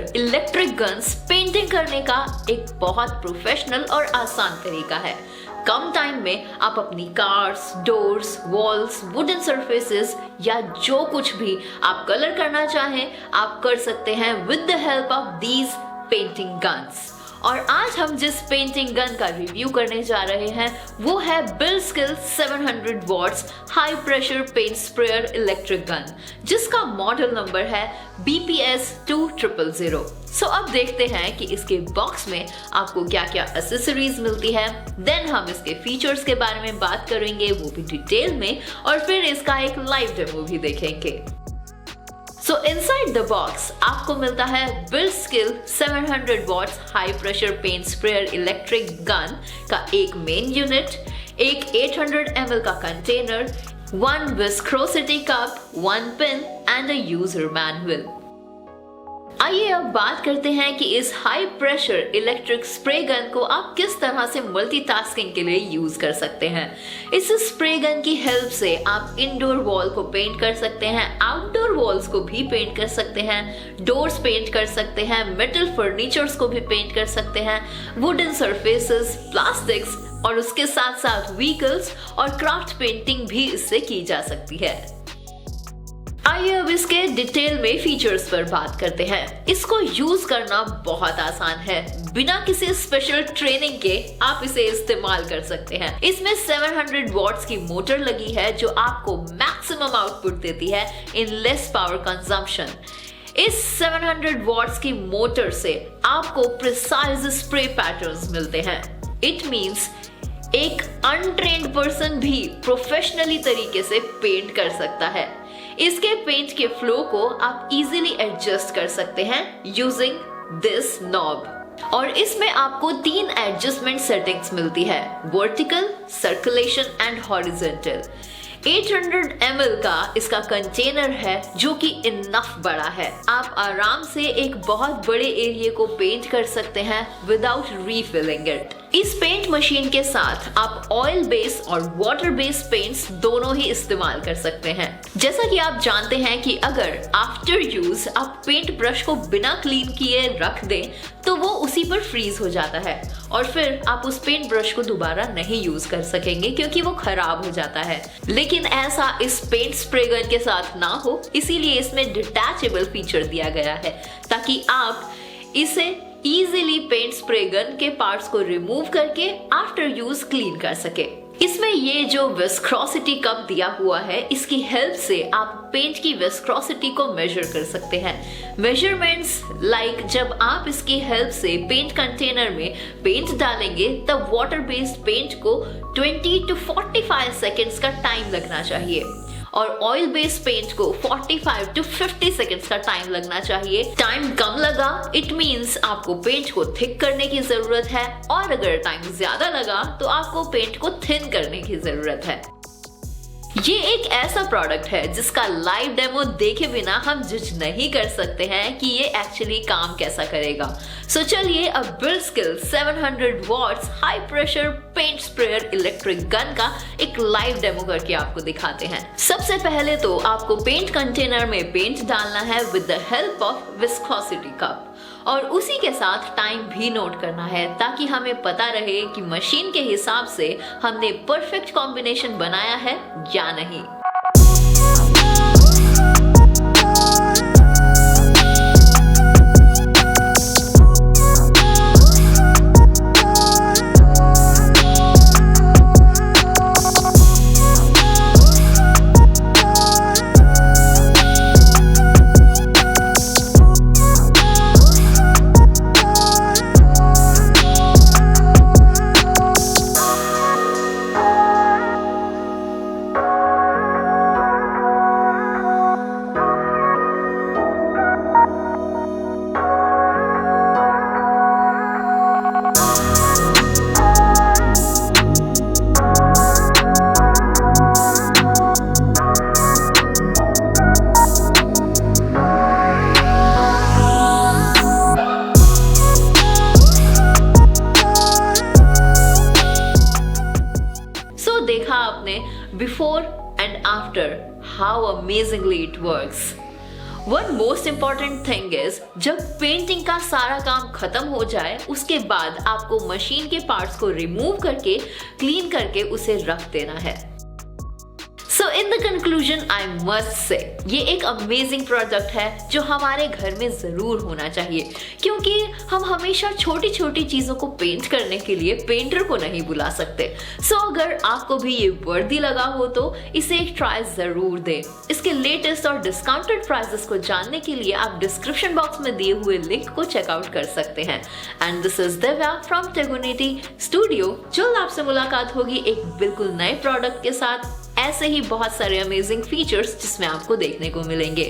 Pressure electric guns painting करने का एक बहुत प्रोफेशनल और आसान तरीका है। कम टाइम में आप अपनी cars, doors, walls, wooden surfaces या जो कुछ भी आप कलर करना चाहें आप कर सकते हैं with the help of these painting guns. और आज हम जिस पेंटिंग गन का रिव्यू करने जा रहे हैं वो है BuildSkill 700 watts high pressure paint sprayer electric gun, जिसका मॉडल नंबर है BPS 2000। सो अब देखते हैं कि इसके बॉक्स में आपको क्या क्या एसेसरीज मिलती है। देन हम इसके फीचर्स के बारे में बात करेंगे, वो भी डिटेल में, और फिर इसका एक लाइव डेमो भी देखेंगे। So inside the box आपको मिलता है BuildSkill 700 watts high pressure paint sprayer electric gun का एक मेन यूनिट, एक 800 ml का container, 1 viscosity cup, 1 pin and a user manual. आइए अब बात करते हैं कि इस high pressure electric spray gun को आप किस तरह से मल्टीटास्किंग के लिए यूज कर सकते हैं। इस स्प्रे गन की हेल्प से आप इंडोर वॉल को पेंट कर सकते हैं, आउटडोर वॉल्स को भी पेंट कर सकते हैं, डोर्स पेंट कर सकते हैं, मेटल फर्नीचर्स को भी पेंट कर सकते हैं, वुडन सरफेसेस, प्लास्टिक्स और उसके साथ साथ व्हीकल्स और क्राफ्ट पेंटिंग भी इससे की जा सकती है। आइए अब इसके डिटेल में फीचर्स पर बात करते हैं। इसको यूज करना बहुत आसान है, बिना किसी स्पेशल ट्रेनिंग के आप इसे इस्तेमाल कर सकते हैं। इसमें 700 वॉट्स की मोटर लगी है जो आपको मैक्सिमम आउटपुट देती है इन लेस पावर कंजम्पशन। इस 700 वॉट्स की मोटर से आपको प्रिसाइज स्प्रे पैटर्न्स मिलते हैं। इट मींस एक अनट्रेन्ड पर्सन भी प्रोफेशनली तरीके से पेंट कर सकता है। इसके पेंट के फ्लो को आप इजीली एडजस्ट कर सकते हैं यूजिंग दिस नॉब। और इसमें आपको 3 एडजस्टमेंट सेटिंग्स मिलती है, vertical, circulation and horizontal. 800 ml का इसका कंटेनर है जो कि इनफ बड़ा है। आप आराम से एक बहुत बड़े एरिया को पेंट कर सकते हैं विदाउट रीफिलिंग इट। इस पेंट मशीन के साथ आप ऑयल बेस और वाटर बेस पेंट्स दोनों ही इस्तेमाल कर सकते हैं। जैसा कि आप जानते हैं कि अगर आफ्टर यूज आप पेंट ब्रश को बिना क्लीन किए रख दें तो वो उसी पर फ्रीज हो जाता है और फिर आप उस पेंट ब्रश को दोबारा नहीं यूज कर सकेंगे क्योंकि वो खराब हो जाता है। लेकिन ऐसा इस पेंट स्प्रे गन के साथ ना हो, इसीलिए इसमें डिटैचेबल फीचर दिया गया है ताकि आप इसे इजीली पेंट स्प्रे गन के पार्ट्स को रिमूव करके आफ्टर यूज क्लीन कर सके। इसमें ये जो विस्कोसिटी कप दिया हुआ है, इसकी हेल्प से आप पेंट की विस्कोसिटी को मेजर कर सकते हैं। मेजरमेंट्स लाइक जब आप इसकी हेल्प से पेंट कंटेनर में पेंट डालेंगे तब वाटर बेस्ड पेंट को 20 to 45 सेकेंड्स का टाइम लगना चाहिए और ऑयल बेस्ड पेंट को 45 to 50 सेकेंड्स का टाइम लगना चाहिए। टाइम कम लगा इट मींस आपको पेंट को थिक करने की जरूरत है, और अगर टाइम ज्यादा लगा तो आपको पेंट को थिन करने की जरूरत है। ये एक ऐसा प्रोडक्ट है जिसका लाइव डेमो देखे बिना हम जज नहीं कर सकते हैं कि ये एक्चुअली काम कैसा करेगा। सो चलिए अब BuildSkill 700 watts high pressure paint sprayer electric gun का एक लाइव डेमो करके आपको दिखाते हैं। सबसे पहले तो आपको पेंट कंटेनर में पेंट डालना है with the help of viscosity cup, और उसी के साथ टाइम भी नोट करना है ताकि हमें पता रहे कि मशीन के हिसाब से हमने परफेक्ट कॉम्बिनेशन बनाया है या नहीं। Before and after how amazingly it works. One most important thing is जब पेंटिंग का सारा काम खत्म हो जाए उसके बाद आपको मशीन के पार्ट्स को रिमूव करके क्लीन करके उसे रख देना है। So in the conclusion, I must say, ये एक अमेजिंग प्रोडक्ट है जो हमारे घर में जरूर होना चाहिए, क्योंकि हम हमेशा छोटी छोटी चीजों को पेंट करने के लिए पेंटर को नहीं बुला सकते। So अगर आपको भी ये वर्दी लगा हो तो इसे एक ट्राई जरूर दें। इसके लेटेस्ट और डिस्काउंटेड प्राइसेस को जानने के लिए आप डिस्क्रिप्शन बॉक्स में दिए हुए लिंक को चेकआउट कर सकते हैं। And this is Divya from टेगोनिटी स्टूडियो। जल्द आपसे मुलाकात होगी एक बिल्कुल नए प्रोडक्ट के साथ, ऐसे ही बहुत सारे अमेजिंग फीचर्स जिसमें आपको देखने को मिलेंगे।